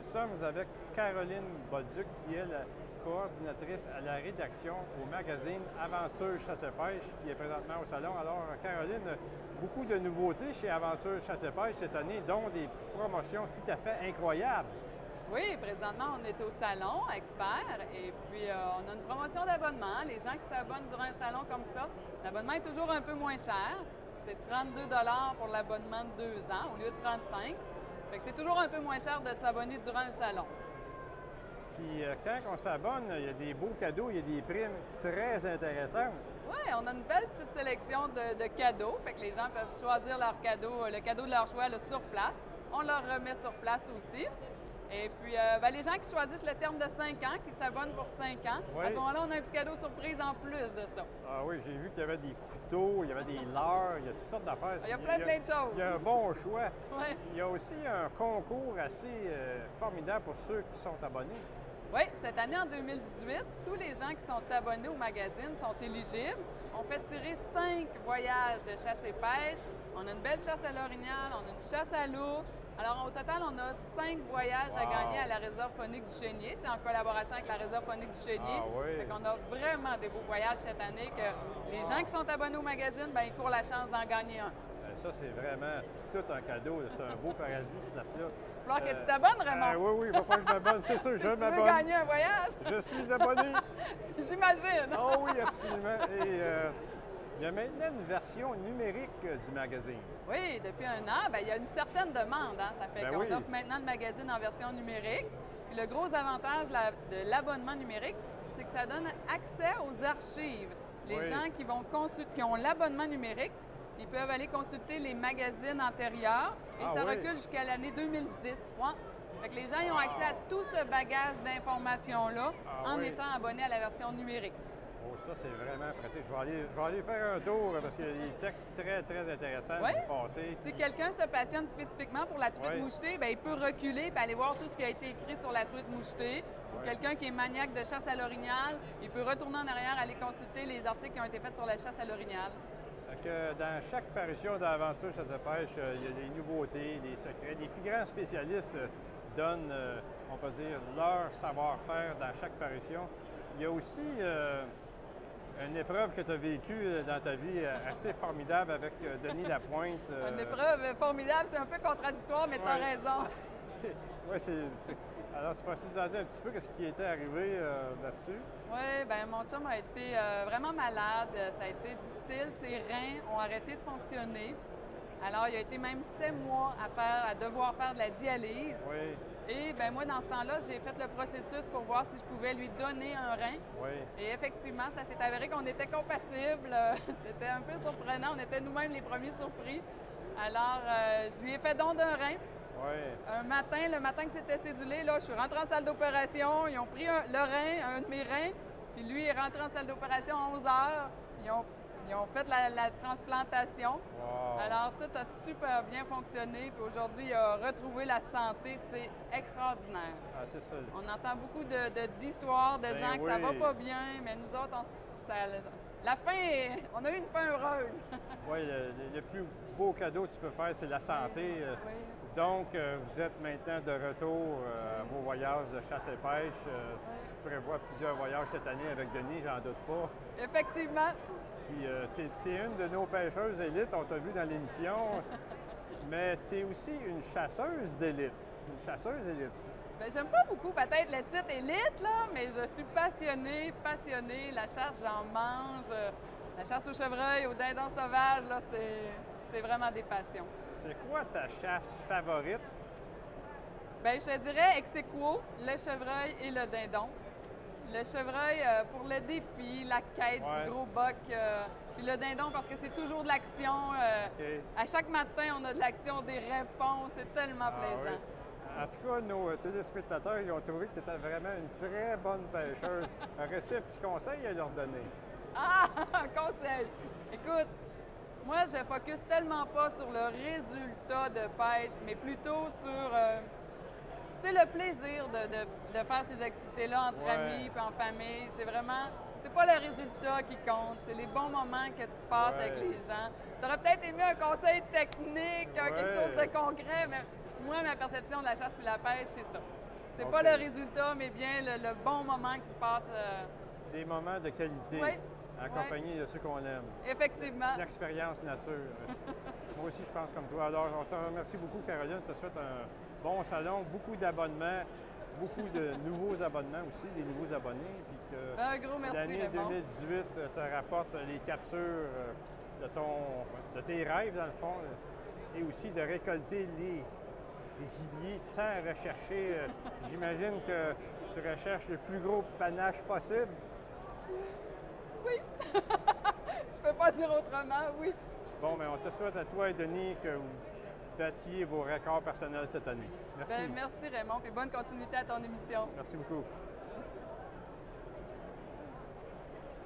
sommes avec Caroline Bolduc, qui est la coordinatrice à la rédaction au magazine Aventure Chasse-Pêche, qui est présentement au salon. Alors, Caroline, beaucoup de nouveautés chez Aventure Chasse-Pêche cette année, dont des promotions tout à fait incroyables. Oui, présentement, on est au salon Expert et puis on a une promotion d'abonnement. Les gens qui s'abonnent durant un salon comme ça, l'abonnement est toujours un peu moins cher. C'est 32 $ pour l'abonnement de 2 ans au lieu de 35. Fait que c'est toujours un peu moins cher de s'abonner durant un salon. Puis quand on s'abonne, il y a des beaux cadeaux, il y a des primes très intéressantes. Oui, on a une belle petite sélection de cadeaux. Fait que les gens peuvent choisir leur cadeau, le cadeau de leur choix là, sur place. On leur remet sur place aussi. Et puis, les gens qui choisissent le terme de 5 ans, qui s'abonnent pour 5 ans, oui. À ce moment-là, on a un petit cadeau surprise en plus de ça. Ah oui, j'ai vu qu'il y avait des couteaux, il y avait des leurres, il y a toutes sortes d'affaires. Il y a plein de choses. Il y a un bon choix. Oui. Il y a aussi un concours assez formidable pour ceux qui sont abonnés. Oui, cette année, en 2018, tous les gens qui sont abonnés au magazine sont éligibles. On fait tirer 5 voyages de chasse et pêche. On a une belle chasse à l'orignal, on a une chasse à l'ours. Alors, au total, on a 5 voyages à gagner à la réserve faunique du Chénier. C'est en collaboration avec la réserve faunique du Chénier. Ah oui. Fait qu'on a vraiment des beaux voyages cette année que les gens qui sont abonnés au magazine, ils courent la chance d'en gagner un. Ça, c'est vraiment tout un cadeau. C'est un beau paradis, cette place-là. Il va falloir que tu t'abonnes, Raymond. Oui, il va falloir que je m'abonne. C'est sûr, si je m'abonne. tu veux gagner un voyage. Je suis abonné. J'imagine. Oh oui, absolument. Et il y a maintenant une version numérique du magazine. Oui, depuis un an, il y a une certaine demande. Hein? Ça fait qu'on offre maintenant le magazine en version numérique. Puis le gros avantage de l'abonnement numérique, c'est que ça donne accès aux archives. Les gens qui ont l'abonnement numérique, ils peuvent aller consulter les magazines antérieurs et ça recule jusqu'à l'année 2010. Ouais. Fait que les gens ils ont accès à tout ce bagage d'informations-là en étant abonnés à la version numérique. Oh, ça, c'est vraiment pratique. Je vais aller faire un tour parce qu'il y a des textes très, très intéressants du passé. Si quelqu'un se passionne spécifiquement pour la truite mouchetée, il peut reculer et aller voir tout ce qui a été écrit sur la truite mouchetée. Ou quelqu'un qui est maniaque de chasse à l'orignal, il peut retourner en arrière, aller consulter les articles qui ont été faits sur la chasse à l'orignal. Dans chaque parution d'Aventure Chasse-Pêche, il y a des nouveautés, des secrets. Les plus grands spécialistes donnent, on peut dire, leur savoir-faire dans chaque parution. Il y a aussi une épreuve que tu as vécue dans ta vie assez formidable avec Denis Lapointe. Une épreuve formidable, c'est un peu contradictoire, mais tu as raison. Oui, c'est... Alors, tu peux nous en dire un petit peu ce qui était arrivé là-dessus? Oui, bien, mon chum a été vraiment malade. Ça a été difficile. Ses reins ont arrêté de fonctionner. Alors, il a été même 7 mois à devoir faire de la dialyse. Oui. Et bien, moi, dans ce temps-là, j'ai fait le processus pour voir si je pouvais lui donner un rein. Oui. Et effectivement, ça s'est avéré qu'on était compatibles. C'était un peu surprenant. On était nous-mêmes les premiers surpris. Alors, je lui ai fait don d'un rein. Oui. Le matin que c'était cédulé, là, je suis rentrée en salle d'opération. Ils ont pris le rein, un de mes reins, puis lui est rentré en salle d'opération à 11 heures. Ils ont fait la transplantation. Wow. Alors, tout a super bien fonctionné. Puis aujourd'hui, il a retrouvé la santé. C'est extraordinaire. Ah, c'est ça. On entend beaucoup d'histoires de gens que ça va pas bien, mais nous autres, la fin, on a eu une fin heureuse. Oui, le plus beau cadeau que tu peux faire, c'est la santé. Oui. Donc, vous êtes maintenant de retour à vos voyages de chasse et pêche. Tu prévois plusieurs voyages cette année avec Denis, j'en doute pas. Effectivement. Puis, tu es une de nos pêcheuses élites, on t'a vu dans l'émission, mais tu es aussi une chasseuse d'élite. Une chasseuse élite. Bien, j'aime pas beaucoup peut-être le titre élite, là, mais je suis passionnée. La chasse, j'en mange. La chasse au chevreuil, au dindon sauvage, là, c'est vraiment des passions. C'est quoi ta chasse favorite? Bien, je te dirais ex aequo, le chevreuil et le dindon. Le chevreuil pour le défi, la quête du gros boc, puis le dindon parce que c'est toujours de l'action. À chaque matin, on a de l'action, des réponses, c'est tellement plaisant. Oui. En tout cas, nos téléspectateurs ils ont trouvé que tu étais vraiment une très bonne pêcheuse. Aurais-tu un petit conseil à leur donner? Ah, un conseil! Écoute, moi, je focus tellement pas sur le résultat de pêche, mais plutôt sur le plaisir de faire ces activités-là entre amis puis en famille. C'est pas le résultat qui compte, c'est les bons moments que tu passes avec les gens. Tu aurais peut-être aimé un conseil technique, quelque chose de concret, mais moi, ma perception de la chasse et de la pêche, c'est ça. C'est pas le résultat, mais bien le bon moment que tu passes. Des moments de qualité, en compagnie de ceux qu'on aime. Effectivement. L'expérience nature. Moi aussi, je pense comme toi. Alors, on te remercie beaucoup, Caroline. Tu te souhaite un bon salon, beaucoup d'abonnements, beaucoup de nouveaux abonnements aussi, des nouveaux abonnés. Puis que un gros merci, l'année 2018 te rapporte les captures de tes rêves, dans le fond, et aussi de récolter les gibiers tant recherchés. J'imagine que tu recherches le plus gros panache possible. Oui. Je peux pas dire autrement, oui. Bon, bien, on te souhaite à toi et Denis que vous battiez vos records personnels cette année. Merci. Merci Raymond, et bonne continuité à ton émission. Merci beaucoup.